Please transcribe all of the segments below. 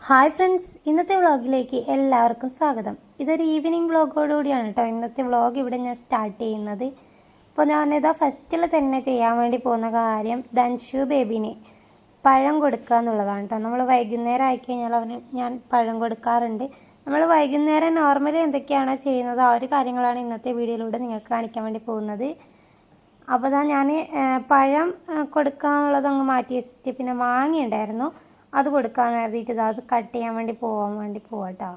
Hi friends, ഇന്നത്തെ വ്ളോഗിലേക്ക് എല്ലാവർക്കും സ്വാഗതം. ഇതൊരു ഈവനിങ് വ്ളോഗോടുകൂടിയാണ് കേട്ടോ ഇന്നത്തെ വ്ളോഗ് ഇവിടെ ഞാൻ സ്റ്റാർട്ട് ചെയ്യുന്നത്. അപ്പോൾ ഞാനിതാ ഫസ്റ്റിൽ തന്നെ ചെയ്യാൻ വേണ്ടി പോകുന്ന കാര്യം ധൻഷു ബേബിന് പഴം കൊടുക്കുക എന്നുള്ളതാണ് കേട്ടോ. നമ്മൾ വൈകുന്നേരം ആയിക്കഴിഞ്ഞാൽ അവന് ഞാൻ പഴം കൊടുക്കാറുണ്ട്. നമ്മൾ വൈകുന്നേരം നോർമലി എന്തൊക്കെയാണോ ചെയ്യുന്നത് ആ ഒരു കാര്യങ്ങളാണ് ഇന്നത്തെ വീഡിയോയിലൂടെ നിങ്ങൾക്ക് കാണിക്കാൻ വേണ്ടി പോകുന്നത്. അപ്പോൾ ഞാൻ പഴം കൊടുക്കാനുള്ളതങ്ങ് മാറ്റി വെച്ചിട്ട് പിന്നെ മാങ്ങയുണ്ടായിരുന്നു, അത് കൊടുക്കാൻ കരുതിയിട്ട് അത് കട്ട് ചെയ്യാൻ വേണ്ടി പോവാട്ടോ.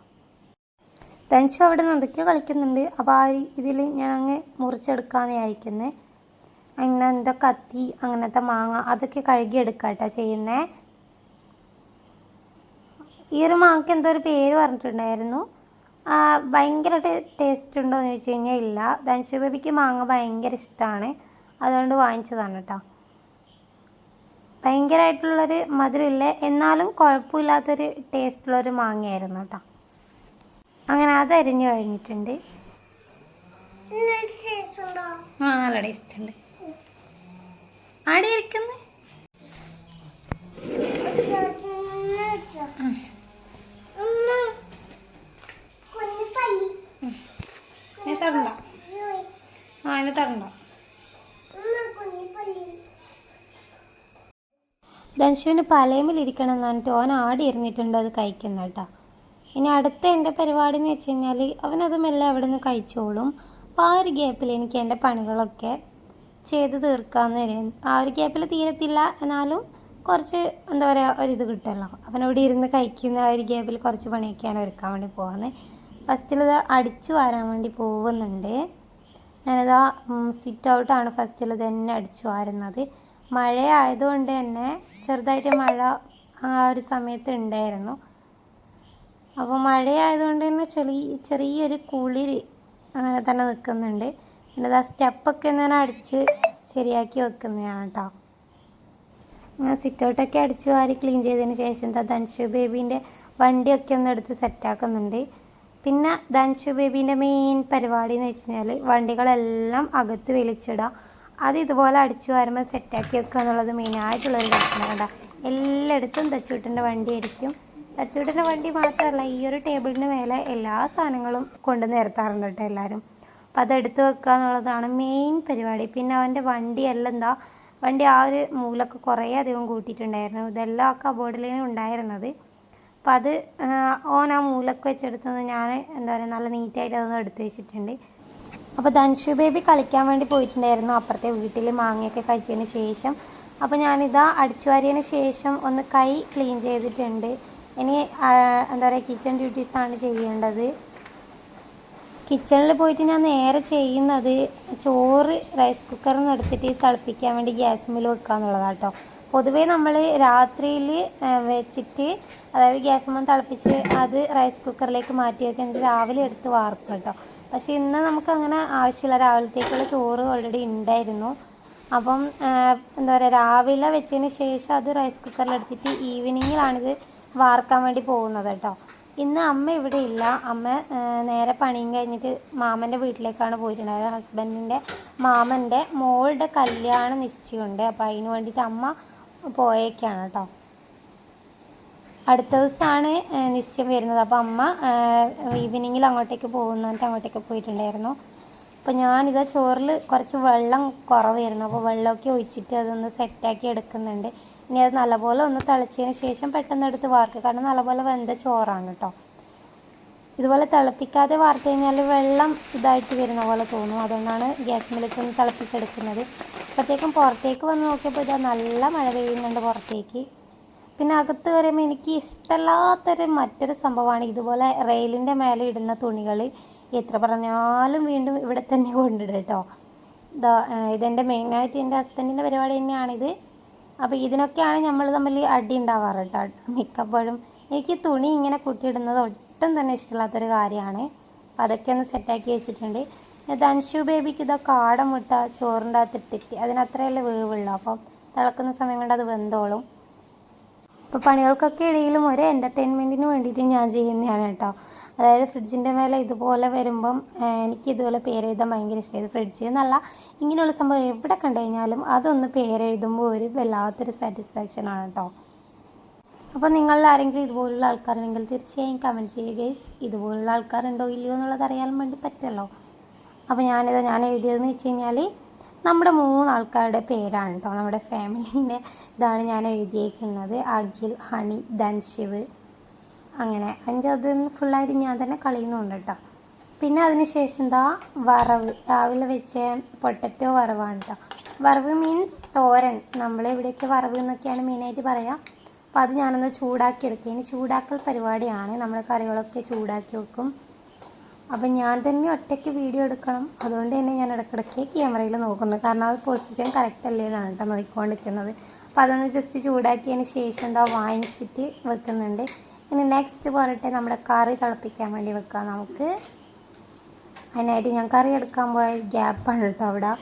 ധൻഷു അവിടെ നിന്ന് എന്തൊക്കെയോ കളിക്കുന്നുണ്ട്. അപ്പോൾ ആ ഇതിൽ ഞാൻ അങ്ങ് മുറിച്ചെടുക്കാമെന്ന് വിചാരിക്കുന്നത്. അങ്ങനെ എന്താ കത്തി അങ്ങനത്തെ മാങ്ങ അതൊക്കെ കഴുകിയെടുക്കാം കേട്ടോ ചെയ്യുന്നത്. ഈ ഒരു മാങ്ങയ്ക്ക് എന്തോ ഒരു പേര് പറഞ്ഞിട്ടുണ്ടായിരുന്നു. ഭയങ്കരമായിട്ട് ടേസ്റ്റ് ഉണ്ടോ എന്ന് ചോദിച്ചു കഴിഞ്ഞാൽ ഇല്ല. ധൻഷു ബേബിക്ക് മാങ്ങ ഭയങ്കര ഇഷ്ടമാണ്, അതുകൊണ്ട് വാങ്ങിച്ചതാണ് കേട്ടോ. ഭയങ്കരമായിട്ടുള്ളൊരു മധുരമില്ല, എന്നാലും കുഴപ്പമില്ലാത്തൊരു ടേസ്റ്റുള്ളൊരു മാങ്ങയായിരുന്നു കേട്ടോ. അങ്ങനെ അത് അരിഞ്ഞു കഴിഞ്ഞിട്ടുണ്ട്. നല്ല ടേസ്റ്റ് ഉണ്ട്. ആടെ ഇരിക്കുന്നു തരണ്ടോ? അതിന് തരണ്ടോ? ധൻഷുവിന് പലയമിലിരിക്കണം എന്ന് പറഞ്ഞിട്ട് ഓൻ ആടി ഇരുന്നിട്ടുണ്ട് അത് കഴിക്കുന്ന കേട്ടോ. ഇനി അടുത്ത എൻ്റെ പരിപാടി എന്ന് വെച്ച് കഴിഞ്ഞാൽ അവനത് മെല്ലെ അവിടെ നിന്ന് കഴിച്ചോളും. അപ്പോൾ ആ ഒരു ഗ്യാപ്പിൽ എനിക്ക് എൻ്റെ പണികളൊക്കെ ചെയ്ത് തീർക്കാമെന്ന് വരും. ആ ഒരു ഗ്യാപ്പിൽ തീരത്തില്ല, എന്നാലും കുറച്ച് എന്താ പറയുക ഒരിത് കിട്ടുമല്ലോ. അവനവിടെ ഇരുന്ന് കഴിക്കുന്ന ആ ഒരു ഗ്യാപ്പിൽ കുറച്ച് പണിയൊക്കെയാണ് ഒരുക്കാൻ വേണ്ടി പോകുന്നത്. ഫസ്റ്റിലത് അടിച്ചു വാരാൻ വേണ്ടി പോകുന്നുണ്ട്. ഞാനതാ സിറ്റ് ഔട്ടാണ് ഫസ്റ്റിൽ തന്നെ അടിച്ചു വാരുന്നത്. മഴ ആയതുകൊണ്ട് തന്നെ ചെറുതായിട്ട് മഴ ആ ഒരു സമയത്ത് ഉണ്ടായിരുന്നു. അപ്പോൾ മഴയായതുകൊണ്ട് തന്നെ ചെറിയൊരു കുളിര് അങ്ങനെ തന്നെ നിൽക്കുന്നുണ്ട്. പിന്നെ ആ സ്റ്റെപ്പൊക്കെ ഞാൻ അടിച്ച് ശരിയാക്കി വെക്കുന്നതാണ് കേട്ടോ. ഞാൻ സിറ്റ് ഔട്ടൊക്കെ അടിച്ച് വാരി ക്ലീൻ ചെയ്തതിന് ശേഷം ധൻഷു ബേബീൻ്റെ വണ്ടിയൊക്കെ ഒന്ന് എടുത്ത് സെറ്റാക്കുന്നുണ്ട്. പിന്നെ ധൻഷു ബേബീൻ്റെ മെയിൻ പരിപാടി എന്ന് വെച്ച് കഴിഞ്ഞാൽ വണ്ടികളെല്ലാം അകത്ത് വലിച്ചിടുക, അത് ഇതുപോലെ അടിച്ചു വരുമ്പോൾ സെറ്റാക്കി വെക്കുക എന്നുള്ളത് മെയിനായിട്ടുള്ളൊരു പ്രശ്നം കേട്ടോ. എല്ലായിടത്തും തച്ചൂട്ടൻ്റെ വണ്ടി ആയിരിക്കും. തച്ചൂട്ടൻ്റെ വണ്ടി മാത്രമല്ല, ഈ ഒരു ടേബിളിന് മേലെ എല്ലാ സാധനങ്ങളും കൊണ്ട് നിരത്താറുണ്ട് കേട്ടോ എല്ലാവരും. അപ്പോൾ അതെടുത്ത് വെക്കുക എന്നുള്ളതാണ് മെയിൻ പരിപാടി. പിന്നെ അവൻ്റെ വണ്ടി ആ ഒരു മൂലൊക്കെ കുറേ അധികം കൂട്ടിയിട്ടുണ്ടായിരുന്നു. ഇതെല്ലാം ആ കബോർഡിലാണ് ഉണ്ടായിരുന്നത്. അപ്പോൾ അത് ഓൻ ആ മൂലൊക്കെ വെച്ചെടുത്തത് ഞാൻ എന്താ പറയുക നല്ല നീറ്റായിട്ട് അതൊന്ന് എടുത്ത് വെച്ചിട്ടുണ്ട്. അപ്പോൾ ധൻഷു ബേബി കളിക്കാൻ വേണ്ടി പോയിട്ടുണ്ടായിരുന്നു അപ്പുറത്തെ വീട്ടിൽ മാങ്ങയൊക്കെ കഴിച്ചതിന് ശേഷം. അപ്പോൾ ഞാനിതാ അടിച്ചു വാരിയതിന് ശേഷം ഒന്ന് കൈ ക്ലീൻ ചെയ്തിട്ടുണ്ട്. ഇനി എന്താ പറയുക കിച്ചൺ ഡ്യൂട്ടീസാണ് ചെയ്യേണ്ടത്. കിച്ചണിൽ പോയിട്ട് ഞാൻ നേരെ ചെയ്യുന്നത് ചോറ് റൈസ് കുക്കറിൽ നിന്ന് എടുത്തിട്ട് തിളപ്പിക്കാൻ വേണ്ടി ഗ്യാസിൽ വെക്കുക എന്നുള്ളതാണ് കേട്ടോ. പൊതുവേ നമ്മൾ രാത്രിയിൽ വെച്ചിട്ട് അതായത് ഗ്യാസുമ്മ തിളപ്പിച്ച് അത് റൈസ് കുക്കറിലേക്ക് മാറ്റി വെക്കുന്നത് രാവിലെ എടുത്ത് വാർക്കും കേട്ടോ. പക്ഷേ ഇന്ന് നമുക്കങ്ങനെ ആവശ്യമില്ല, രാവിലത്തേക്കുള്ള ചോറ് ഓൾറെഡി ഉണ്ടായിരുന്നു. അപ്പം എന്താ പറയുക രാവിലെ വെച്ചതിന് ശേഷം അത് റൈസ് കുക്കറിലെടുത്തിട്ട് ഈവനിങ്ങിലാണിത് വാർക്കാൻ വേണ്ടി പോകുന്നത് കേട്ടോ. ഇന്ന് അമ്മ ഇവിടെ ഇല്ല. അമ്മ നേരെ പണിയും കഴിഞ്ഞിട്ട് മാമൻ്റെ വീട്ടിലേക്കാണ് പോയിട്ടുണ്ടായത്. ഹസ്ബൻഡിൻ്റെ മാമൻ്റെ മോളുടെ കല്യാണം നിശ്ചയമുണ്ട്. അപ്പോൾ അതിന് വേണ്ടിയിട്ട് അമ്മ പോയേക്കാണ് കേട്ടോ. അടുത്ത ദിവസമാണ് നിശ്ചയം വരുന്നത്. അപ്പോൾ അമ്മ ഈവനിങ്ങിൽ അങ്ങോട്ടേക്ക് പോകുന്നതിട്ട് അങ്ങോട്ടേക്ക് പോയിട്ടുണ്ടായിരുന്നു. അപ്പോൾ ഞാനിതാ ചോറിൽ കുറച്ച് വെള്ളം കുറവായിരുന്നു. അപ്പോൾ വെള്ളമൊക്കെ ഒഴിച്ചിട്ട് അതൊന്ന് സെറ്റാക്കി എടുക്കുന്നുണ്ട്. ഇനി അത് നല്ലപോലെ ഒന്ന് തിളച്ചതിന് ശേഷം പെട്ടെന്ന് എടുത്ത് വാർക്കുക, കാരണം നല്ലപോലെ വെന്ത ചോറാണ് കേട്ടോ. ഇതുപോലെ തിളപ്പിക്കാതെ വാർത്ത് കഴിഞ്ഞാൽ വെള്ളം ഇതായിട്ട് വരുന്ന പോലെ തോന്നും. അതുകൊണ്ടാണ് ഗ്യാസിലേക്ക് ഒന്ന് തിളപ്പിച്ചെടുക്കുന്നത്. അപ്പോഴത്തേക്കും പുറത്തേക്ക് വന്ന് നോക്കിയപ്പോൾ ഇതാ നല്ല മഴ പെയ്യുന്നുണ്ട് പുറത്തേക്ക്. പിന്നെ അകത്ത് കയറിയുമ്പോൾ എനിക്ക് ഇഷ്ടമല്ലാത്തൊരു മറ്റൊരു സംഭവമാണ് ഇതുപോലെ റെയിലിൻ്റെ മേലെ ഇടുന്ന തുണികൾ. എത്ര പറഞ്ഞാലും വീണ്ടും ഇവിടെ തന്നെ കൊണ്ടിടും കേട്ടോ. ഇതെൻ്റെ മെയിനായിട്ട് എൻ്റെ ഹസ്ബൻഡിൻ്റെ പരിപാടി തന്നെയാണിത്. അപ്പോൾ ഇതിനൊക്കെയാണ് നമ്മൾ തമ്മിൽ അടി ഉണ്ടാവാറ് കേട്ടോ മിക്കപ്പോഴും. എനിക്ക് തുണി ഇങ്ങനെ കൂട്ടിയിടുന്നത് ഒട്ടും തന്നെ ഇഷ്ടമില്ലാത്തൊരു കാര്യമാണ്. അപ്പോൾ അതൊക്കെ ഒന്ന് സെറ്റാക്കി വെച്ചിട്ടുണ്ട്. ധൻഷു ബേബിക്ക് കാടമുട്ട ചോറിൻ്റെ അകത്ത് ഇട്ടിട്ട് അതിനത്രയല്ലേ വേവുള്ളൂ. അപ്പം തിളക്കുന്ന സമയം കൊണ്ട് അത് വെന്തോളും. അപ്പോൾ പണികൾക്കൊക്കെ ഇടയിലും ഒരു എൻ്റർടൈൻമെൻറ്റിന് വേണ്ടിയിട്ട് ഞാൻ ചെയ്യുന്നതാണ് കേട്ടോ. അതായത് ഫ്രിഡ്ജിൻ്റെ മേലെ ഇതുപോലെ വരുമ്പം എനിക്ക് ഇതുപോലെ പേരെഴുതാൻ ഭയങ്കര ഇഷ്ടമായത്. ഫ്രിഡ്ജ് എന്നല്ല, ഇങ്ങനെയുള്ള സംഭവം എവിടെ കണ്ടു കഴിഞ്ഞാലും അതൊന്ന് പേരെഴുതുമ്പോൾ ഒരു വല്ലാത്തൊരു സാറ്റിസ്ഫാക്ഷനാണ് കേട്ടോ. അപ്പോൾ നിങ്ങളിൽ ആരെങ്കിലും ഇതുപോലുള്ള ആൾക്കാരുണ്ടെങ്കിൽ തീർച്ചയായും കമൻറ്റ് ചെയ്യുക ഗൈസ്. ഇതുപോലുള്ള ആൾക്കാരുണ്ടോ ഇല്ലയോ എന്നുള്ളത് അറിയാൻ വേണ്ടി പറ്റുമല്ലോ. അപ്പോൾ ഞാൻ എഴുതിയതെന്ന് വെച്ച് കഴിഞ്ഞാൽ നമ്മുടെ 3 ആൾക്കാരുടെ പേരാണ് കേട്ടോ. നമ്മുടെ ഫാമിലീൻ്റെ ഇതാണ് ഞാൻ എഴുതിയേക്കുന്നത്. അഖിൽ, ഹണി, ധൻശിവ്, അങ്ങനെ അതിൻ്റെ അത് ഫുള്ളായിട്ട് ഞാൻ തന്നെ കളയുന്നുണ്ട് കേട്ടോ. പിന്നെ അതിന് ശേഷം വറവ്, രാവിലെ വെച്ച പൊട്ടറ്റോ വറവാണ് കേട്ടോ. വറവ് മീൻസ് തോരൻ, നമ്മളിവിടേക്ക് വറവ് എന്നൊക്കെയാണ് മെയിനായിട്ട് പറയുക. അപ്പോൾ അത് ഞാനൊന്ന് ചൂടാക്കി എടുക്കുക. ഇനി ചൂടാക്കൽ പരിപാടിയാണ്, നമ്മുടെ കറികളൊക്കെ ചൂടാക്കി വെക്കും. അപ്പം ഞാൻ തന്നെ ഒറ്റയ്ക്ക് വീഡിയോ എടുക്കണം, അതുകൊണ്ട് തന്നെ ഞാൻ ഇടയ്ക്കിടയ്ക്ക് ക്യാമറയിൽ നോക്കുന്നു. കാരണം അത് പൊസിഷൻ കറക്റ്റ് അല്ലേ എന്നാണ് കേട്ടോ നോക്കിക്കൊണ്ടിരിക്കുന്നത്. അപ്പോൾ അതൊന്ന് ജസ്റ്റ് ചൂടാക്കിയതിന് ശേഷം വാങ്ങിച്ചിട്ട് വെക്കുന്നുണ്ട്. ഇനി നെക്സ്റ്റ് പോരട്ടെ, നമ്മുടെ കറി തിളപ്പിക്കാൻ വേണ്ടി വെക്കാം നമുക്ക്. അതിനായിട്ട് ഞാൻ കറി എടുക്കാൻ പോയ ഗ്യാപ്പാണ് കേട്ടോ അവിടെ.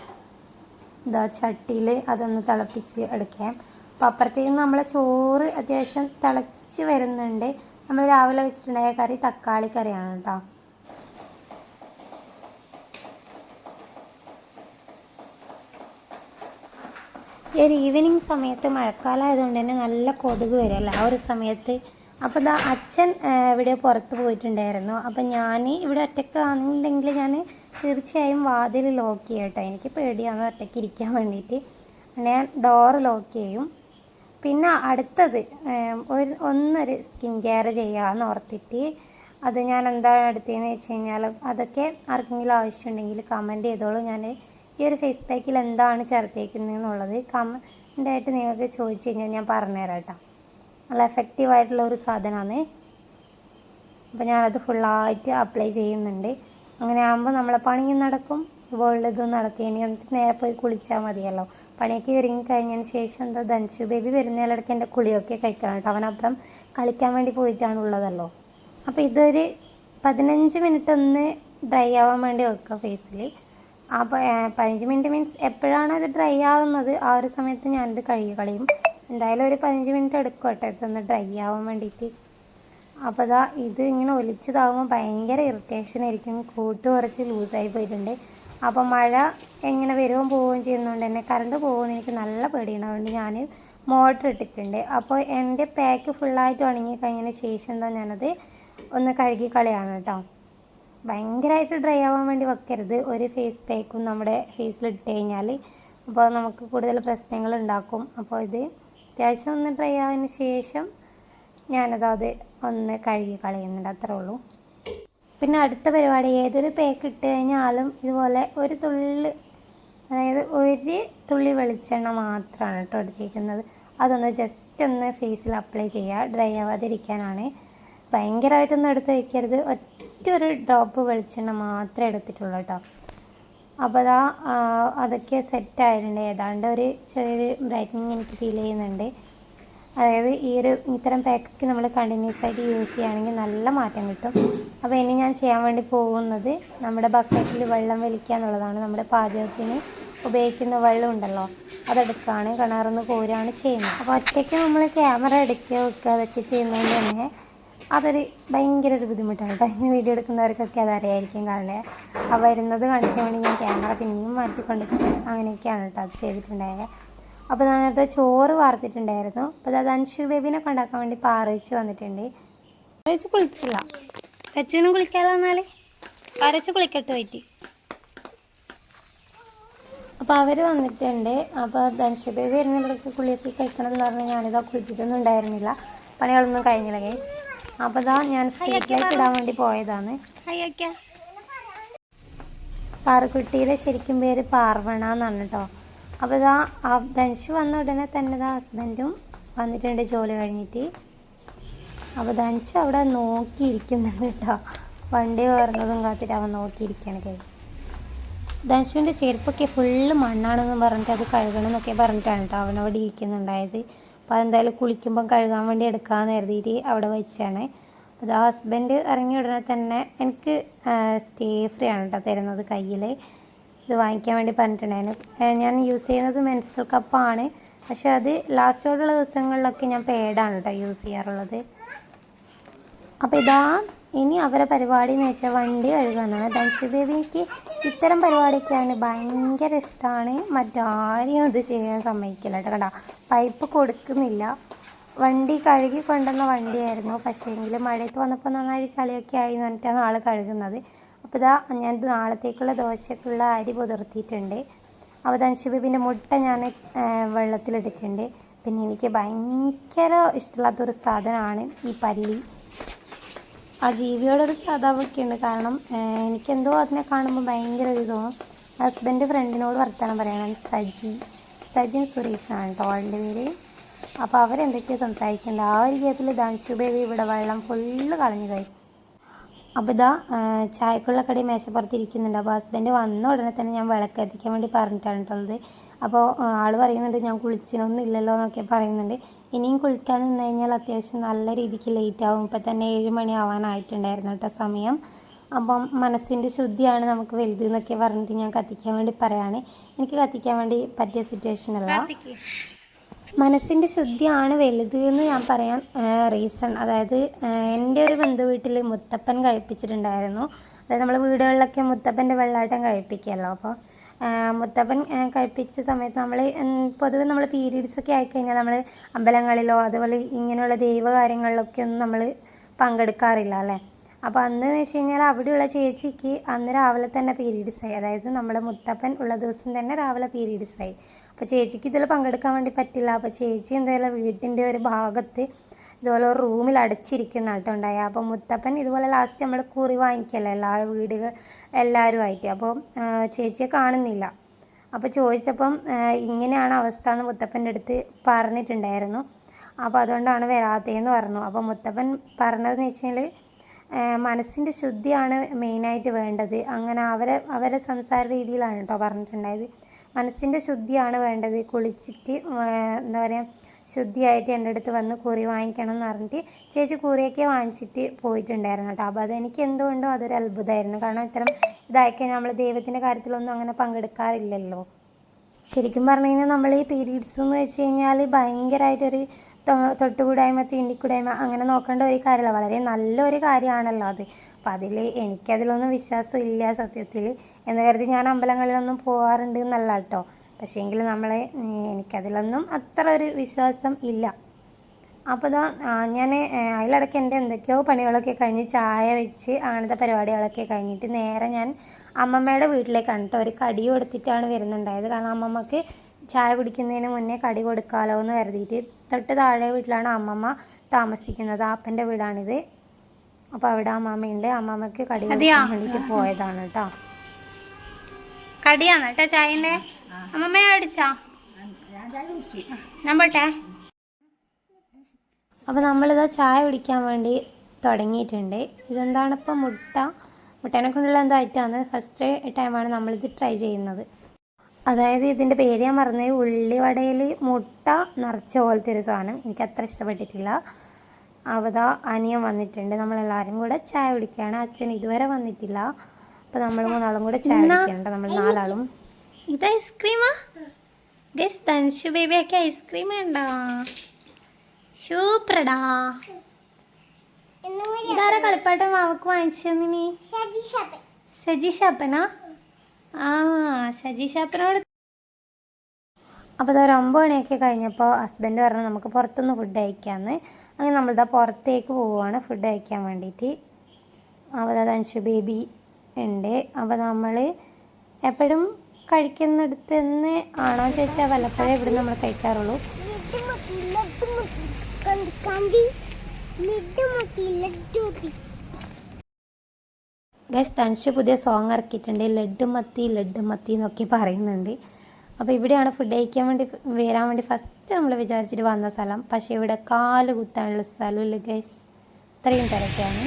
ചട്ടിയിൽ അതൊന്ന് തിളപ്പിച്ച് എടുക്കാം. അപ്പോൾ അപ്പുറത്തേക്ക് നമ്മളെ ചോറ് അത്യാവശ്യം തിളച്ച് വരുന്നുണ്ട്. നമ്മൾ രാവിലെ വെച്ചിട്ടുണ്ടായ കറി തക്കാളി കറിയാണ് കേട്ടോ. ഈ ഒരു ഈവനിങ് സമയത്ത് മഴക്കാലം ആയതുകൊണ്ട് തന്നെ നല്ല കൊതുക് വരുമല്ലോ ആ ഒരു സമയത്ത്. അപ്പോൾ അച്ഛൻ ഇവിടെ പുറത്ത് പോയിട്ടുണ്ടായിരുന്നു. അപ്പം ഞാൻ ഇവിടെ ഒറ്റയ്ക്ക് ആണെന്നുണ്ടെങ്കിൽ ഞാൻ തീർച്ചയായും വാതിൽ ലോക്ക് ചെയ്യും കേട്ടോ. എനിക്ക് പേടിയാണ് ഒറ്റയ്ക്ക് ഇരിക്കാൻ വേണ്ടിയിട്ട്. ഞാൻ ഡോറ് ലോക്ക് ചെയ്യും. പിന്നെ അടുത്തത് ഒന്നൊരു സ്കിൻ കെയർ ചെയ്യാമെന്ന് ഓർത്തിട്ട് അത് ഞാൻ എന്താണ് എടുത്തതെന്ന് വെച്ച് കഴിഞ്ഞാൽ, അതൊക്കെ ആർക്കെങ്കിലും ആവശ്യമുണ്ടെങ്കിൽ കമൻറ്റ് ചെയ്തോളൂ. ഞാൻ ഈ ഒരു ഫേസ് പാക്കിൽ എന്താണ് ചേർത്തേക്കുന്നതെന്നുള്ളത് കമൻ്റായിട്ട് നിങ്ങൾക്ക് ചോദിച്ചു കഴിഞ്ഞാൽ ഞാൻ പറഞ്ഞുതരാം കേട്ടോ. നല്ല എഫക്റ്റീവായിട്ടുള്ള ഒരു സാധനമാണ്. അപ്പോൾ ഞാനത് ഫുള്ളായിട്ട് അപ്ലൈ ചെയ്യുന്നുണ്ട്. അങ്ങനെ ആകുമ്പോൾ നമ്മളെ പണിയും നടക്കും, ഇതുപോലുള്ള ഇതും നടക്കും. ഇനി നേരെ പോയി കുളിച്ചാൽ മതിയല്ലോ. പണിയൊക്കെ ഒരുങ്ങി കഴിഞ്ഞതിന് ശേഷം ധൻഷു ബേബി വരുന്നതിലിടയ്ക്ക് എൻ്റെ കുളിയൊക്കെ കഴിക്കണം കേട്ടോ. അവനപ്പുറം കളിക്കാൻ വേണ്ടി പോയിട്ടാണുള്ളതല്ലോ. അപ്പോൾ ഇതൊരു 15 മിനിറ്റ് ഒന്ന് ഡ്രൈ ആവാൻ വേണ്ടി വെക്കുക ഫേസിൽ. അപ്പോൾ 15 മിനിറ്റ് മീൻസ് എപ്പോഴാണ് ഇത് ഡ്രൈ ആവുന്നത് ആ ഒരു സമയത്ത് ഞാനിത് കഴുകി കളയും. എന്തായാലും ഒരു 15 മിനിറ്റ് എടുക്കും കേട്ടോ ഇതൊന്ന് ഡ്രൈ ആവാൻ വേണ്ടിയിട്ട്. അപ്പോൾ ഇത് ഇങ്ങനെ ഒലിച്ചതാകുമ്പോൾ ഭയങ്കര ഇറിറ്റേഷൻ ആയിരിക്കും. കൂട്ട് കുറച്ച് ലൂസായി പോയിട്ടുണ്ട്. അപ്പോൾ മഴ എങ്ങനെ വരുകയും പോവുകയും ചെയ്യുന്നതുകൊണ്ട് തന്നെ കറണ്ട് പോകുമെന്ന് എനിക്ക് നല്ല പേടിയാണ്. അതുകൊണ്ട് ഞാൻ മോട്ടർ ഇട്ടിട്ടുണ്ട്. അപ്പോൾ എൻ്റെ പാക്ക് ഫുള്ളായിട്ട് ഉണങ്ങി കഴിഞ്ഞതിന് ശേഷം ഞാനത് ഒന്ന് കഴുകി കളയാണ് കേട്ടോ. ഭയങ്കരമായിട്ട് ഡ്രൈ ആവാൻ വേണ്ടി വെക്കരുത് ഒരു ഫേസ് പാക്കും നമ്മുടെ ഫേസിലിട്ട് കഴിഞ്ഞാൽ. അപ്പോൾ നമുക്ക് കൂടുതൽ പ്രശ്നങ്ങൾ ഉണ്ടാക്കും. അപ്പോൾ ഇത് അത്യാവശ്യം ഒന്ന് ഡ്രൈ ആയതിന് ശേഷം ഞാനത് ഒന്ന് കഴുകി കളയുന്നുണ്ട്, അത്രേ ഉള്ളൂ. പിന്നെ അടുത്ത പരിപാടി, ഏതൊരു പാക്ക് ഇട്ട് കഴിഞ്ഞാലും ഇതുപോലെ ഒരു തുള്ളി, അതായത് ഒരു തുള്ളി വെളിച്ചെണ്ണ മാത്രമാണ് കേട്ടോ എടുത്തിരിക്കുന്നത്. അതൊന്ന് ജസ്റ്റ് ഒന്ന് ഫേസിൽ അപ്ലൈ ചെയ്യുക, ഡ്രൈ ആവാതിരിക്കാനാണ്. ഭയങ്കരമായിട്ടൊന്നും എടുത്ത് വയ്ക്കരുത്, ഒറ്റൊരു ഡ്രോപ്പ് വെളിച്ചെണ്ണ മാത്രമേ എടുത്തിട്ടുള്ളൂ കേട്ടോ. അപ്പോൾ അതൊക്കെ സെറ്റായിട്ടുണ്ട്. ഏതാണ്ട് ഒരു ചെറിയൊരു ബ്രൈറ്റനിങ് എനിക്ക് ഫീൽ ചെയ്യുന്നുണ്ട്. അതായത് ഇത്തരം പാക്കൊക്കെ നമ്മൾ കണ്ടിന്യൂസ് ആയിട്ട് യൂസ് ചെയ്യുകയാണെങ്കിൽ നല്ല മാറ്റം കിട്ടും. അപ്പോൾ ഇനി ഞാൻ ചെയ്യാൻ വേണ്ടി പോകുന്നത് നമ്മുടെ ബക്കറ്റിൽ വെള്ളം വലിക്കുക എന്നുള്ളതാണ്. നമ്മുടെ പാചകത്തിന് ഉപയോഗിക്കുന്ന വെള്ളം ഉണ്ടല്ലോ, അതെടുക്കുകയാണ്, കിണറിന്ന് കോരുകയാണ് ചെയ്യുന്നത്. അപ്പോൾ ഒറ്റയ്ക്ക് നമ്മൾ ക്യാമറ എടുക്കുക വെക്കുക അതൊക്കെ ചെയ്യുന്നതുകൊണ്ട് തന്നെ അതൊരു ഭയങ്കര ഒരു ബുദ്ധിമുട്ടാണ് കേട്ടോ. ഇനി വീഡിയോ എടുക്കുന്നവർക്കൊക്കെ അതറിയായിരിക്കും. കാരണം ആ വരുന്നത് കാണിക്കാൻ വേണ്ടി ഞാൻ ക്യാമറ പിന്നെയും മാറ്റിക്കൊണ്ട് അങ്ങനെയൊക്കെയാണ് കേട്ടോ അത് ചെയ്തിട്ടുണ്ടായത്. അപ്പോൾ ഞാനത് ചോറ് വാർത്തിട്ടുണ്ടായിരുന്നു. അപ്പോൾ അത് അൻഷു ബേബിനെ കൊണ്ടാക്കാൻ വേണ്ടി പാറച്ച് വന്നിട്ടുണ്ട്. പാറച്ച് കുളിച്ചില്ല, കച്ചുവിനും കുളിക്കാതെ വന്നാൽ പാറച്ച് കുളിക്കട്ട് പോയിട്ട്. അപ്പോൾ അവർ വന്നിട്ടുണ്ട്. അപ്പോൾ അൻഷു ബേബി വരുന്നിടയ്ക്ക് കുളിയൊക്കെ കഴിക്കണം എന്ന് പറഞ്ഞാൽ ഞാനിതാ കുളിച്ചിട്ടൊന്നും ഉണ്ടായിരുന്നില്ല, പണികളൊന്നും കഴിഞ്ഞില്ല ഗൈസ്. അപ്പോൾ ഞാൻ സ്ട്രീറ്റ് ലൈറ്റ് ഇടാൻ വേണ്ടി പോയതാണ്. പാറക്കുട്ടിയുടെ ശരിക്കും പേര് പാർവണ എന്നാണ് കേട്ടോ. അപ്പോൾ ധൻഷു വന്ന ഉടനെ തന്നെ ഹസ്ബൻഡും വന്നിട്ടുണ്ട് ജോലി കഴിഞ്ഞിട്ട്. അപ്പോൾ ധൻഷു അവിടെ നോക്കിയിരിക്കുന്നുണ്ട് കേട്ടോ. വണ്ടി കയറുന്നതും കാത്തിട്ട് അവൻ നോക്കിയിരിക്കുകയാണ് കേസ്. ധൻഷുവിൻ്റെ ചെരുപ്പൊക്കെ ഫുള്ള് മണ്ണാണെന്ന് പറഞ്ഞിട്ട് അത് കഴുകണം എന്നൊക്കെ പറഞ്ഞിട്ടാണ് കേട്ടോ അവനവിടെ ഇരിക്കുന്നുണ്ടായത്. അപ്പോൾ അതെന്തായാലും കുളിക്കുമ്പം കഴുകാൻ വേണ്ടി എടുക്കാമെന്ന് കരുതിയിട്ട് അവിടെ വെച്ചാണ്. അപ്പോൾ ഹസ്ബൻഡ് ഇറങ്ങിയ ഉടനെ തന്നെ എനിക്ക് സ്റ്റേ ഫ്രീ ആണ് കേട്ടോ തരുന്നത് കയ്യിൽ. ഇത് വാങ്ങിക്കാൻ വേണ്ടി പറഞ്ഞിട്ടുണ്ടായിരുന്നു. ഞാൻ യൂസ് ചെയ്യുന്നത് മെൻസ്ട്രൽ കപ്പാണ്, പക്ഷെ അത് ലാസ്റ്റോടുള്ള ദിവസങ്ങളിലൊക്കെ ഞാൻ പേഡാണ് കേട്ടോ യൂസ് ചെയ്യാറുള്ളത്. അപ്പോൾ ഇനി അവരെ പരിപാടി എന്ന് വെച്ചാൽ വണ്ടി കഴുകാനാണ്. ധൻഷു ബേബിക്ക് ഇത്തരം പരിപാടിയൊക്കെയാണ് ഭയങ്കര ഇഷ്ടമാണ്. മറ്റാരെയും ഇത് ചെയ്യാൻ സമ്മതിക്കില്ല കേട്ടോ. കണ്ടോ, പൈപ്പ് കൊടുക്കുന്നില്ല. വണ്ടി കഴുകി കൊണ്ടുവന്ന വണ്ടിയായിരുന്നു. പക്ഷേങ്കിൽ മഴയത്ത് വന്നപ്പോൾ നന്നായി ചളിയൊക്കെ ആയി എന്ന് പറഞ്ഞിട്ടാണ് ആൾ കഴുകുന്നത്. അപ്പോൾ ഇതാ ഞാൻ നാളത്തേക്കുള്ള ദോശക്കുള്ള അരി പുതിർത്തിയിട്ടുണ്ട്. അപ്പോൾ ധനുഷ് ബേബിൻ്റെ മുട്ട ഞാൻ വെള്ളത്തിലിട്ടിട്ടുണ്ട്. പിന്നെ എനിക്ക് ഭയങ്കര ഇഷ്ടമില്ലാത്തൊരു സാധനമാണ് ഈ പല്ലി. ആ ജീവിയോടൊരു സദാവൊക്കെ ഉണ്ട്. കാരണം എനിക്കെന്തോ അതിനെ കാണുമ്പോൾ ഭയങ്കര ഒരു തോന്നും. ഹസ്ബൻഡ് ഫ്രണ്ടിനോട് വർത്തമാനം പറയണം. സജിൻ സുരേഷാണ് കേട്ടോ ആളുടെ പേര്. അപ്പോൾ അവരെന്തൊക്കെയോ സംസാരിക്കുന്നുണ്ട്. ആ ഒരു ഗ്യാപ്പിൽ ധനുഷ് ബേബി ഇവിടെ വെള്ളം ഫുള്ള് കളഞ്ഞു ഗൈസ്. അപ്പോൾ ഇതാ ചായക്കുള്ള കടി മേശപ്പുറത്ത് ഇരിക്കുന്നുണ്ട്. അപ്പോൾ ഹസ്ബൻഡ് വന്ന ഉടനെ തന്നെ ഞാൻ വിളക്ക് എത്തിക്കാൻ വേണ്ടി പറഞ്ഞിട്ടാണ് കേട്ടുള്ളത്. അപ്പോൾ ആൾ പറയുന്നുണ്ട് ഞാൻ കുളിച്ചിനൊന്നും ഇല്ലല്ലോ എന്നൊക്കെ പറയുന്നുണ്ട്. ഇനിയും കുളിക്കാൻ നിന്ന് കഴിഞ്ഞാൽ അത്യാവശ്യം നല്ല രീതിക്ക് ലേറ്റ് ആവും. ഇപ്പം തന്നെ 7 മണി ആവാനായിട്ടുണ്ടായിരുന്നു കേട്ടോ സമയം. അപ്പം മനസ്സിൻ്റെ ശുദ്ധിയാണ് നമുക്ക് വലുത് എന്നൊക്കെ പറഞ്ഞിട്ട് ഞാൻ കത്തിക്കാൻ വേണ്ടി പറയാണ്. എനിക്ക് കത്തിക്കാൻ വേണ്ടി പറ്റിയ സിറ്റുവേഷനല്ല. മനസ്സിൻ്റെ ശുദ്ധിയാണ് വലുത് എന്ന് ഞാൻ പറയാൻ റീസൺ, അതായത് എൻ്റെ ഒരു ബന്ധു വീട്ടിൽ മുത്തപ്പൻ കഴിപ്പിച്ചിട്ടുണ്ടായിരുന്നു. അതായത് നമ്മൾ വീടുകളിലൊക്കെ മുത്തപ്പൻ്റെ വെള്ളാട്ടം കഴിപ്പിക്കുമല്ലോ. അപ്പോൾ മുത്തപ്പൻ കഴിപ്പിച്ച സമയത്ത് നമ്മൾ പൊതുവെ നമ്മൾ പീരീഡ്സൊക്കെ ആയിക്കഴിഞ്ഞാൽ നമ്മൾ അമ്പലങ്ങളിലോ അതുപോലെ ഇങ്ങനെയുള്ള ദൈവകാര്യങ്ങളിലൊക്കെ ഒന്നും നമ്മൾ പങ്കെടുക്കാറില്ല അല്ലേ. അപ്പോൾ അന്ന് വെച്ച് കഴിഞ്ഞാൽ അവിടെയുള്ള ചേച്ചിക്ക് അന്ന് രാവിലെ തന്നെ പീരീഡ്സായി. അതായത് നമ്മുടെ മുത്തപ്പൻ ഉള്ള ദിവസം തന്നെ രാവിലെ പീരീഡ്സായി. അപ്പോൾ ചേച്ചിക്ക് ഇതിൽ പങ്കെടുക്കാൻ വേണ്ടി പറ്റില്ല. അപ്പോൾ ചേച്ചി എന്തായാലും വീട്ടിൻ്റെ ഒരു ഭാഗത്ത് ഇതുപോലെ ഒരു റൂമിൽ അടച്ചിരിക്കുന്ന കേട്ടോ ഉണ്ടായി. അപ്പോൾ മുത്തപ്പൻ ഇതുപോലെ ലാസ്റ്റ് നമ്മൾ കുറി വാങ്ങിക്കല്ലോ എല്ലാവരും ആയിട്ട്. അപ്പോൾ ചേച്ചിയെ കാണുന്നില്ല. അപ്പോൾ ചോദിച്ചപ്പം ഇങ്ങനെയാണ് അവസ്ഥ എന്ന് മുത്തപ്പൻ്റെ അടുത്ത് പറഞ്ഞിട്ടുണ്ടായിരുന്നു. അപ്പോൾ അതുകൊണ്ടാണ് വരാത്തതെന്ന് പറഞ്ഞു. അപ്പോൾ മുത്തപ്പൻ പറഞ്ഞതെന്ന് വെച്ച് കഴിഞ്ഞാൽ മനസ്സിൻ്റെ ശുദ്ധിയാണ് മെയിനായിട്ട് വേണ്ടത്. അങ്ങനെ അവരെ സംസാര രീതിയിലാണ് കേട്ടോ പറഞ്ഞിട്ടുണ്ടായത്. മനസ്സിൻ്റെ ശുദ്ധിയാണ് വേണ്ടത്. കുളിച്ചിട്ട് എന്താ പറയുക ശുദ്ധിയായിട്ട് എൻ്റെ അടുത്ത് വന്ന് കുറി വാങ്ങിക്കണം എന്ന് പറഞ്ഞിട്ട് ചേച്ചി കുറിയൊക്കെ വാങ്ങിച്ചിട്ട് പോയിട്ടുണ്ടായിരുന്നു കേട്ടോ. അപ്പോൾ അതെനിക്ക് എന്തുകൊണ്ടും അതൊരു അത്ഭുതമായിരുന്നു. കാരണം ഇത്തരം ഇതായിക്കഴിഞ്ഞാൽ നമ്മൾ ദൈവത്തിൻ്റെ കാര്യത്തിലൊന്നും അങ്ങനെ പങ്കെടുക്കാറില്ലല്ലോ. ശരിക്കും പറഞ്ഞു കഴിഞ്ഞാൽ നമ്മൾ ഈ പീരീഡ്സ് എന്ന് വെച്ച് കഴിഞ്ഞാൽ ഭയങ്കരമായിട്ടൊരു തൊട്ടുകൂടായ്മ തീണ്ടിക്കൂടായ്മ അങ്ങനെ നോക്കേണ്ട ഒരു കാര്യമല്ല. വളരെ നല്ലൊരു കാര്യമാണല്ലോ അത്. അപ്പം എനിക്കതിലൊന്നും വിശ്വാസം ഇല്ല സത്യത്തിൽ. എന്ന് കരുതി ഞാൻ അമ്പലങ്ങളിലൊന്നും പോകാറുണ്ട് എന്നല്ല കേട്ടോ. പക്ഷേങ്കിൽ എനിക്കതിലൊന്നും അത്ര ഒരു വിശ്വാസം ഇല്ല. അപ്പോൾ ഞാൻ അതിലിടയ്ക്ക് എൻ്റെ എന്തൊക്കെയോ പണികളൊക്കെ കഴിഞ്ഞ് ചായ വെച്ച് അങ്ങനത്തെ പരിപാടികളൊക്കെ കഴിഞ്ഞിട്ട് നേരെ ഞാൻ അമ്മമ്മയുടെ വീട്ടിലേക്കാണ് കേട്ടോ. ഒരു കടി കൊടുത്തിട്ടാണ് വരുന്നുണ്ടായത്. കാരണം അമ്മമ്മക്ക് ചായ കുടിക്കുന്നതിന് മുന്നേ കടി കൊടുക്കാമല്ലോ എന്ന് കരുതിയിട്ട് തൊട്ട് താഴെ വീട്ടിലാണ് അമ്മമ്മ താമസിക്കുന്നത്. അപ്പൻ്റെ വീടാണിത്. അപ്പോൾ അവിടെ അമ്മമ്മയുണ്ട്. അമ്മമ്മക്ക് കടി കൊടുക്കാൻ വേണ്ടിയിട്ട് പോയതാണ് കേട്ടോ. കടിയാണ് കേട്ടോ ചായൻ്റെ. അമ്മമ്മ അടിച്ചാ ഞാൻ പോട്ടെ. അപ്പോൾ നമ്മളിതാ ചായ കുടിക്കാൻ വേണ്ടി തുടങ്ങിയിട്ടുണ്ട്. ഇതെന്താണ് ഇപ്പോൾ മുട്ടേനെ കൊണ്ടുള്ള എന്തോ ഐറ്റമാണ്. ഫസ്റ്റ് ടൈമാണ് നമ്മളിത് ട്രൈ ചെയ്യുന്നത്. അതായത് ഇതിൻ്റെ പേര് ഞാൻ പറഞ്ഞത് ഉള്ളിവടയിൽ മുട്ട നിറച്ച പോലത്തെ ഒരു സാധനം. എനിക്ക് അത്ര ഇഷ്ടപ്പെട്ടിട്ടില്ല. അപ്പോൾ അനിയൻ വന്നിട്ടുണ്ട്. നമ്മളെല്ലാവരും കൂടെ ചായ കുടിക്കുകയാണ്. അച്ഛൻ ഇതുവരെ വന്നിട്ടില്ല. അപ്പോൾ നമ്മൾ 3 ആളും കൂടെ ചായ കുടിക്കുന്നുണ്ട്. നമ്മൾ 4 ആളും. ഇത് ഐസ്ക്രീമാ ഗസ്. ധനുഷ് ബേബിയൊക്കെ ഐസ്ക്രീം ഉണ്ടോ? സൂപ്പർടാ. ഇതാരാ കളിപ്പാട്ടം മാവക്ക് വാങ്ങിച്ചെന്നിനി? സജി ഷാപ്പനാ? ആ സജി ഷാപ്പനോട്. അപ്പോൾ ഇതൊരു 9 മണിയൊക്കെ കഴിഞ്ഞപ്പോൾ ഹസ്ബൻഡ് പറഞ്ഞു നമുക്ക് പുറത്തുനിന്ന് ഫുഡ് കഴിക്കാമെന്ന്. അങ്ങനെ നമ്മളിതാ പുറത്തേക്ക് പോവുകയാണ് ഫുഡ് കഴിക്കാൻ വേണ്ടിയിട്ട്. അപ്പോൾ ധനുഷ് ബേബി ഉണ്ട്. അപ്പോൾ നമ്മൾ എപ്പോഴും കഴിക്കുന്നിടത്ത് നിന്ന് ആണോ ചോദിച്ചാൽ വല്ലപ്പോഴേ ഇവിടെ നമ്മൾ കഴിക്കാറുള്ളൂ. ഗൈസ് ധനുഷ് പുതിയ സോങ് ഇറക്കിയിട്ടുണ്ട്. ലഡ്ഡു മത്തി എന്നൊക്കെ പറയുന്നുണ്ട്. അപ്പോൾ ഇവിടെയാണ് ഫുഡ് കഴിക്കാൻ വേണ്ടി വരാൻ വേണ്ടി ഫസ്റ്റ് നമ്മൾ വിചാരിച്ചിട്ട് വന്ന സ്ഥലം. പക്ഷേ ഇവിടെ കാല് കുത്താനുള്ള സ്ഥലമില്ല ഗൈസ്. ഇത്രയും തിരക്കാണ്.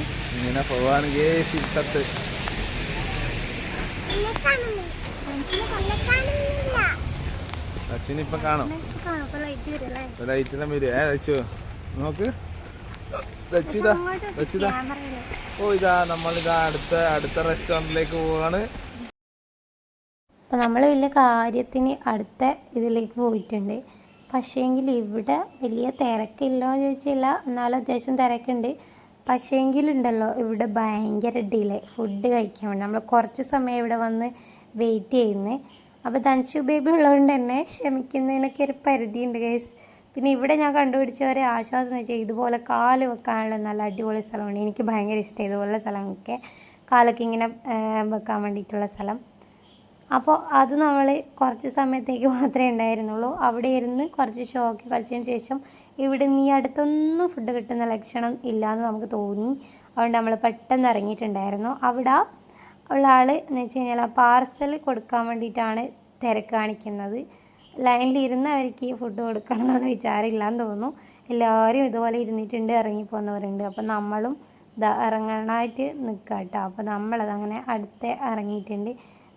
അടുത്ത റെസ്റ്റോറൻറ്റിലേക്ക് പോവാണ്. അപ്പോൾ നമ്മൾ വലിയ കാര്യത്തിന് അടുത്ത ഇതിലേക്ക് പോയിട്ടുണ്ട്. പക്ഷേങ്കിൽ ഇവിടെ വലിയ തിരക്കില്ല ചോദിച്ചില്ല, എന്നാലും അത്യാവശ്യം തിരക്കുണ്ട്. പക്ഷേങ്കിലുണ്ടല്ലോ ഇവിടെ ഭയങ്കര ഡിലേ ഫുഡ് കഴിക്കാൻ വേണ്ടി. നമ്മൾ കുറച്ച് സമയം ഇവിടെ വന്ന് വെയിറ്റ് ചെയ്യുന്നത്. അപ്പോൾ ധനുഷ് ബേബി ഉള്ളതുകൊണ്ട് തന്നെ ക്ഷമിക്കുന്നതിനൊക്കെ ഒരു പരിധിയുണ്ട് ഗൈസ്. പിന്നെ ഇവിടെ ഞാൻ കണ്ടുപിടിച്ച ഒരു ആശ്വാസം എന്ന് വെച്ചാൽ ഇതുപോലെ കാല് വെക്കാനുള്ള നല്ല അടിപൊളി സ്ഥലമാണ്. എനിക്ക് ഭയങ്കര ഇഷ്ടം ഇതുപോലുള്ള സ്ഥലമൊക്കെ, കാലൊക്കെ ഇങ്ങനെ വെക്കാൻ വേണ്ടിയിട്ടുള്ള സ്ഥലം. അപ്പോൾ അത് നമ്മൾ കുറച്ച് സമയത്തേക്ക് മാത്രമേ ഉണ്ടായിരുന്നുള്ളൂ. അവിടെ ഇരുന്ന് കുറച്ച് ഷോക്ക് കളിച്ചതിന് ശേഷം ഇവിടെ നിന്ന് ഈ അടുത്തൊന്നും ഫുഡ് കിട്ടുന്ന ലക്ഷണം ഇല്ലയെന്ന് നമുക്ക് തോന്നി. അതുകൊണ്ട് നമ്മൾ പെട്ടെന്ന് ഇറങ്ങിയിട്ടുണ്ടായിരുന്നു. അവിടെ ഉള്ള ആൾ എന്ന് വെച്ച് കഴിഞ്ഞാൽ ആ പാർസൽ കൊടുക്കാൻ വേണ്ടിയിട്ടാണ് തിരക്ക് കാണിക്കുന്നത്. ലൈനിൽ ഇരുന്നവർക്ക് ഫുഡ് കൊടുക്കണം എന്നുള്ള വിചാരമില്ലാന്ന് തോന്നുന്നു. എല്ലാവരും ഇതുപോലെ ഇരുന്നിട്ടുണ്ട്, ഇറങ്ങിപ്പോകുന്നവരുണ്ട്. അപ്പോൾ നമ്മളും ഇറങ്ങാനായിട്ട് നിൽക്കുക കേട്ടോ. അപ്പോൾ നമ്മളതങ്ങനെ അടുത്ത് ഇറങ്ങിയിട്ടുണ്ട്.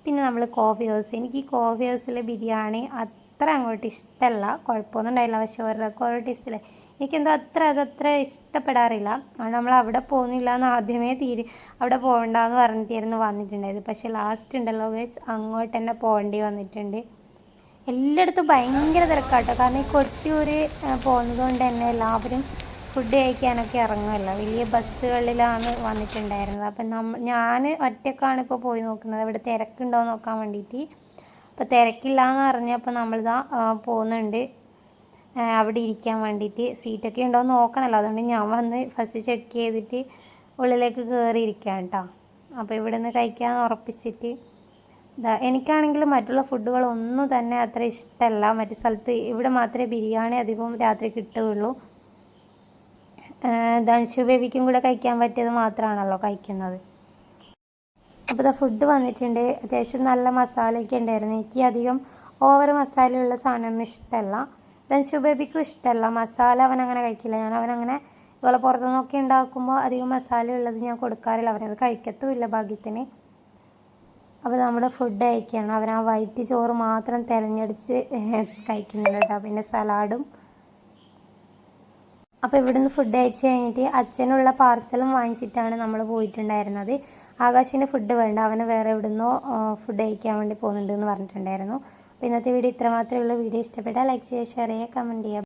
പിന്നെ നമ്മൾ കോഫി ഹൗസ്, എനിക്ക് ഈ കോഫി ഹൗസിലെ ബിരിയാണി അത്ര അങ്ങോട്ട് ഇഷ്ടമല്ല, കുഴപ്പമൊന്നും ഉണ്ടായില്ല. പക്ഷേ ഓരോ ടേസ്റ്റില്ല, എനിക്കെന്തോ അതത്ര ഇഷ്ടപ്പെടാറില്ല. അതുകൊണ്ട് നമ്മൾ അവിടെ പോകുന്നില്ല എന്ന് ആദ്യമേ അവിടെ പോകണ്ടെന്ന് പറഞ്ഞിട്ടായിരുന്നു വന്നിട്ടുണ്ടായത്. പക്ഷേ ലാസ്റ്റ് ഉണ്ടല്ലോ ഗൈസ്, അങ്ങോട്ട് തന്നെ പോകേണ്ടി വന്നിട്ടുണ്ട്. എല്ലായിടത്തും ഭയങ്കര തിരക്കാട്ടോ. കാരണം ഈ കൊട്ടിയൂർ പോകുന്നത് കൊണ്ട് തന്നെ എല്ലാവരും ഫുഡ് കഴിക്കാനൊക്കെ ഇറങ്ങുമല്ലോ, വലിയ ബസ്സുകളിലാണ് വന്നിട്ടുണ്ടായിരുന്നത്. അപ്പം ഞാൻ ഒറ്റക്കാണ് ഇപ്പോൾ പോയി നോക്കുന്നത് ഇവിടെ തിരക്കുണ്ടോ എന്ന് നോക്കാൻ വേണ്ടിയിട്ട്. അപ്പോൾ തിരക്കില്ല എന്ന് പറഞ്ഞപ്പോൾ നമ്മളിതാ പോകുന്നുണ്ട് അവിടെ ഇരിക്കാൻ വേണ്ടിയിട്ട്. സീറ്റൊക്കെ ഉണ്ടോ എന്ന് നോക്കണമല്ലോ, അതുകൊണ്ട് ഞാൻ വന്ന് ഫസ്റ്റ് ചെക്ക് ചെയ്തിട്ട് ഉള്ളിലേക്ക് കയറിയിരിക്കാം കേട്ടോ. അപ്പോൾ ഇവിടെ നിന്ന് കഴിക്കാമെന്ന് ഉറപ്പിച്ചിട്ട് എനിക്കാണെങ്കിൽ മറ്റുള്ള ഫുഡുകളൊന്നും തന്നെ അത്ര ഇഷ്ടമല്ല. മറ്റു സ്ഥലത്ത് ഇവിടെ മാത്രമേ ബിരിയാണി അധികവും രാത്രി കിട്ടുകയുള്ളൂ. ധൻഷു ബേബിക്കും കൂടെ കഴിക്കാൻ പറ്റിയത് മാത്രമാണല്ലോ കഴിക്കുന്നത്. അപ്പോൾ ഫുഡ് വന്നിട്ടുണ്ട്. അത്യാവശ്യം നല്ല മസാലയൊക്കെ ഉണ്ടായിരുന്നു. എനിക്ക് അധികം ഓവർ മസാലയുള്ള സാധനമൊന്നും ഇഷ്ടമല്ല. ധൻഷു ബേബിക്കും ഇഷ്ടമല്ല മസാല, അവനങ്ങനെ കഴിക്കില്ല. അവനങ്ങനെ ഇതുപോലെ പുറത്തുനിന്നൊക്കെ ഉണ്ടാക്കുമ്പോൾ അധികം മസാല ഉള്ളത് ഞാൻ കൊടുക്കാറില്ല, അവനത് കഴിക്കത്തുമില്ല ഭാഗ്യത്തിന്. അപ്പോൾ നമ്മൾ ഫുഡ് കഴിക്കുകയാണ്. അവൻ ആ വൈറ്റ് ചോറ് മാത്രം തിരഞ്ഞെടുത്ത് കഴിക്കുന്നുണ്ട് കേട്ടോ, പിന്നെ സലാഡും. അപ്പോൾ ഇവിടുന്ന് ഫുഡ് കഴിച്ച് കഴിഞ്ഞിട്ട് അച്ഛനുള്ള പാർസലും വാങ്ങിച്ചിട്ടാണ് നമ്മൾ പോയിട്ടുണ്ടായിരുന്നത്. ആകാശിന് ഫുഡ് വേണ്ട, അവന് വേറെ എവിടുന്നോ ഫുഡ് കഴിക്കാൻ വേണ്ടി പോകുന്നുണ്ടെന്ന് പറഞ്ഞിട്ടുണ്ടായിരുന്നു. അപ്പോൾ ഇന്നത്തെ വീഡിയോ ഇത്ര മാത്രമേ ഉള്ളൂ. വീഡിയോ ഇഷ്ടപ്പെട്ടാൽ ലൈക്ക് ചെയ്യുക, ഷെയർ ചെയ്യുക, കമൻറ്റ് ചെയ്യുക.